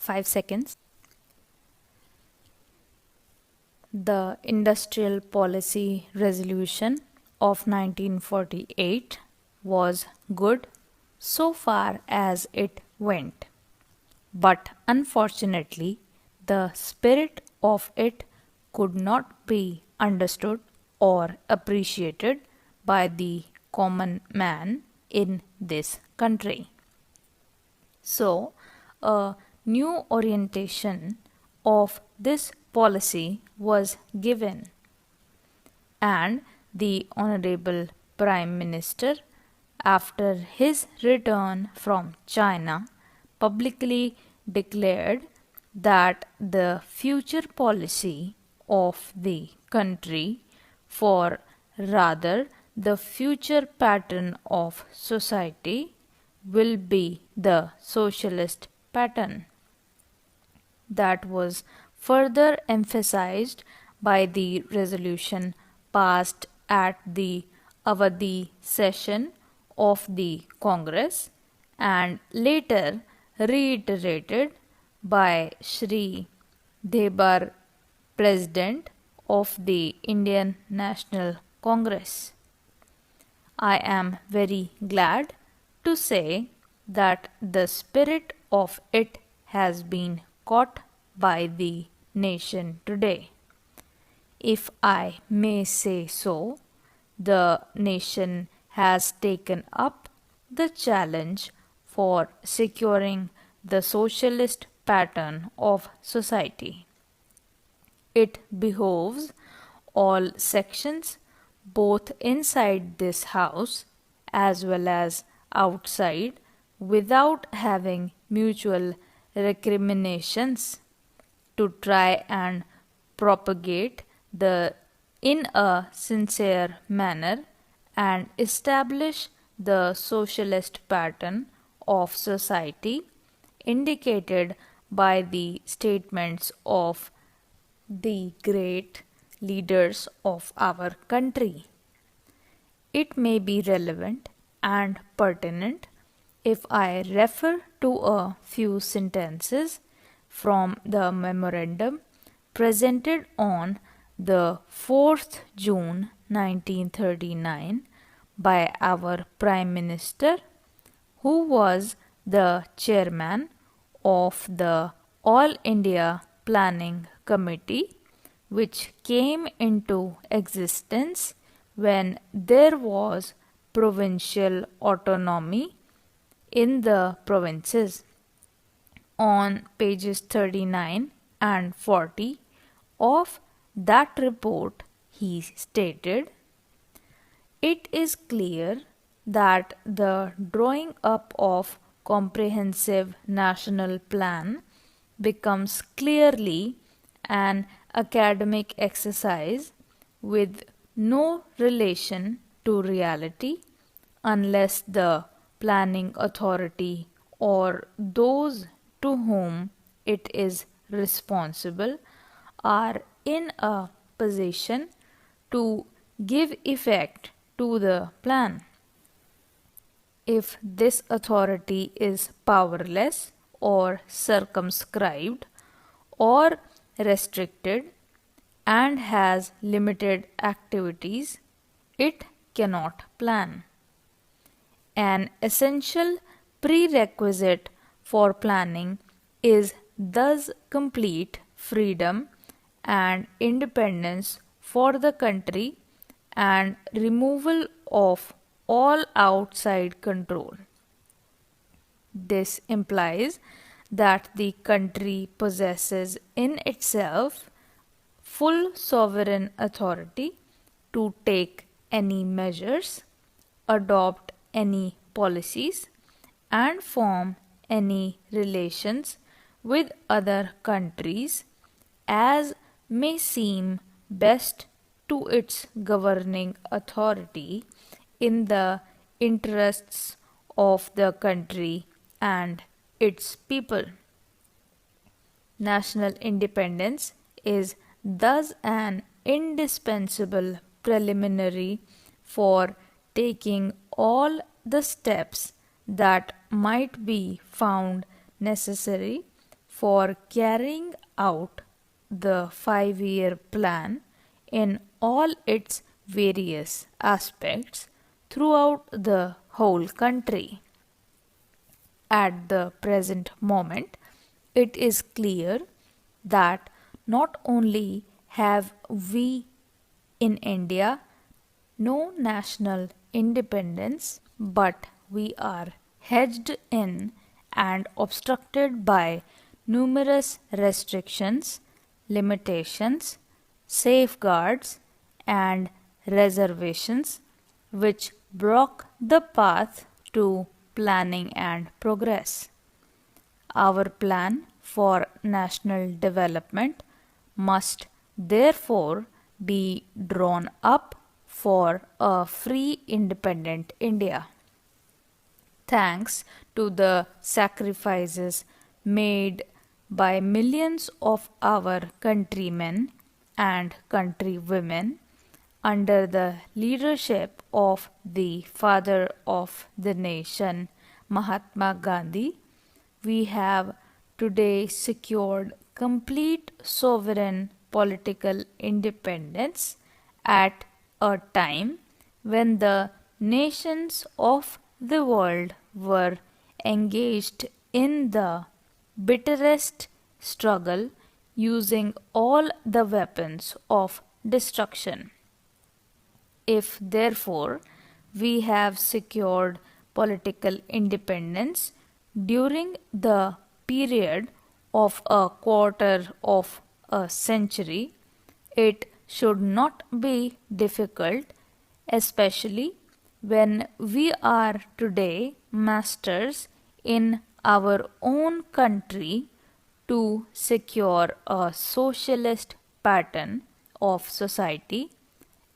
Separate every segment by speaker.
Speaker 1: 5 seconds. The Industrial Policy Resolution of 1948 was good so far as it went, but unfortunately, the spirit of it could not be understood or appreciated by the common man in this country. So, a new orientation of this policy was given, and the Honorable Prime Minister, after his return from China, publicly declared that the future policy of the country, for rather the future pattern of society, will be the socialist pattern. That was further emphasized by the resolution passed at the Avadi session of the Congress and later reiterated by Shri Debar, President of the Indian National Congress. I am very glad to say that the spirit of it has been caught by the nation today. If I may say so, the nation has taken up the challenge for securing the socialist pattern of society. It behoves all sections, both inside this house as well as outside, without having mutual recriminations, to try and propagate in a sincere manner and establish the socialist pattern of society indicated by the statements of the great leaders of our country. It may be relevant and pertinent if I refer to a few sentences from the memorandum presented on the 4th June 1939 by our Prime Minister, who was the chairman of the All India Planning Committee, which came into existence when there was provincial autonomy in the provinces. On pages 39 and 40 of that report, he stated, "It is clear that the drawing up of comprehensive national plan becomes clearly an academic exercise with no relation to reality unless the planning authority or those to whom it is responsible are in a position to give effect to the plan. If this authority is powerless or circumscribed or restricted and has limited activities, it cannot plan. An essential prerequisite for planning is thus complete freedom and independence for the country and removal of all outside control. This implies that the country possesses in itself full sovereign authority to take any measures, adopt any policies, and form any relations with other countries as may seem best to its governing authority in the interests of the country and its people. National independence is thus an indispensable preliminary for taking all the steps that might be found necessary for carrying out the 5-year plan in all its various aspects throughout the whole country. At the present moment, it is clear that not only have we in India no national independence, but we are hedged in and obstructed by numerous restrictions, limitations, safeguards, and reservations which block the path to planning and progress. Our plan for national development must therefore be drawn up for a free independent India. Thanks to the sacrifices made by millions of our countrymen and countrywomen under the leadership of the father of the nation, Mahatma Gandhi, we have today secured complete sovereign political independence at a time when the nations of the world were engaged in the bitterest struggle using all the weapons of destruction. If, therefore, we have secured political independence during the period of a quarter of a century, it should not be difficult, especially when we are today masters in our own country, to secure a socialist pattern of society,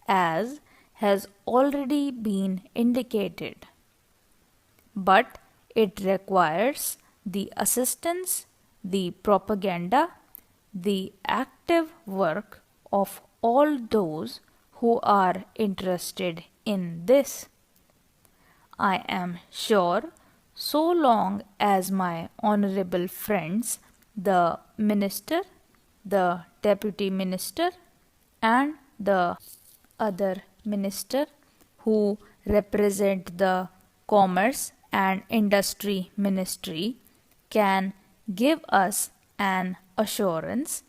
Speaker 1: as has already been indicated. But it requires the assistance, the propaganda, the active work of all those who are interested in this. I am sure so long as my honorable friends, the minister, the deputy minister, and the other minister who represent the Commerce and Industry Ministry, can give us an assurance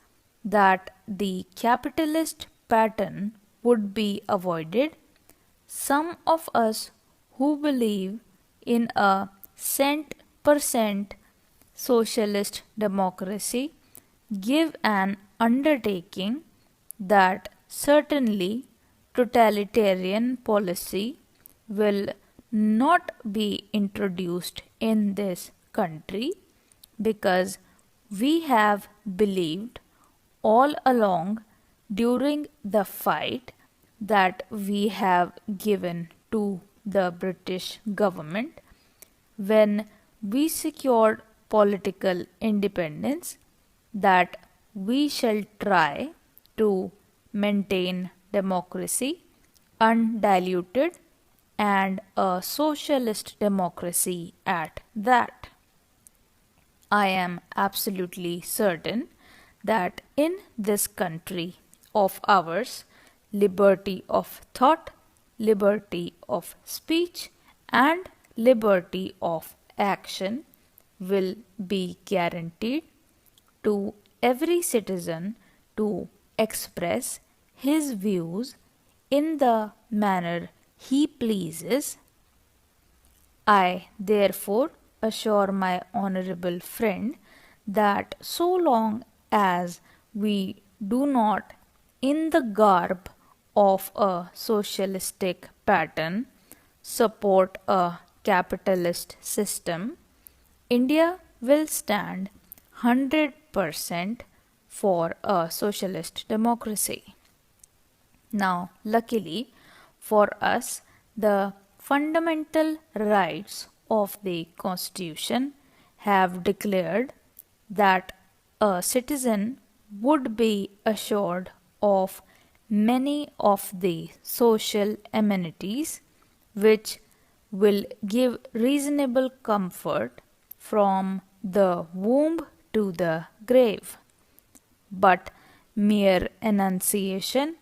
Speaker 1: that the capitalist pattern would be avoided, some of us who believe in a cent% socialist democracy give an undertaking that certainly totalitarian policy will not be introduced in this country, because we have believed all along during the fight that we have given to the British government when we secured political independence, that we shall try to maintain democracy undiluted and a socialist democracy at that. I am absolutely certain that in this country of ours, liberty of thought, liberty of speech, and liberty of action will be guaranteed to every citizen to express his views in the manner he pleases. I therefore assure my honorable friend that so long as we do not, in the garb of a socialistic pattern, support a capitalist system, India will stand 100% for a socialist democracy. Now, luckily for us, the fundamental rights of the Constitution have declared that a citizen would be assured of many of the social amenities which will give reasonable comfort from the womb to the grave. But mere enunciation,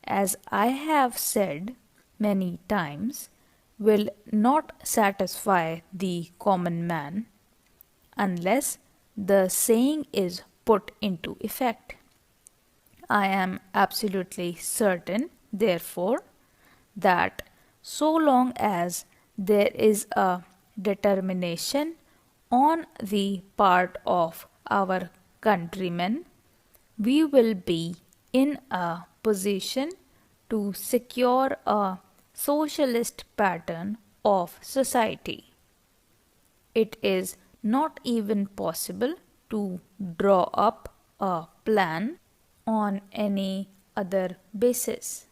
Speaker 1: as I have said many times, will not satisfy the common man unless the saying is put into effect. I am absolutely certain, therefore, that so long as there is a determination on the part of our countrymen, we will be in a position to secure a socialist pattern of society. It is not even possible to draw up a plan on any other basis.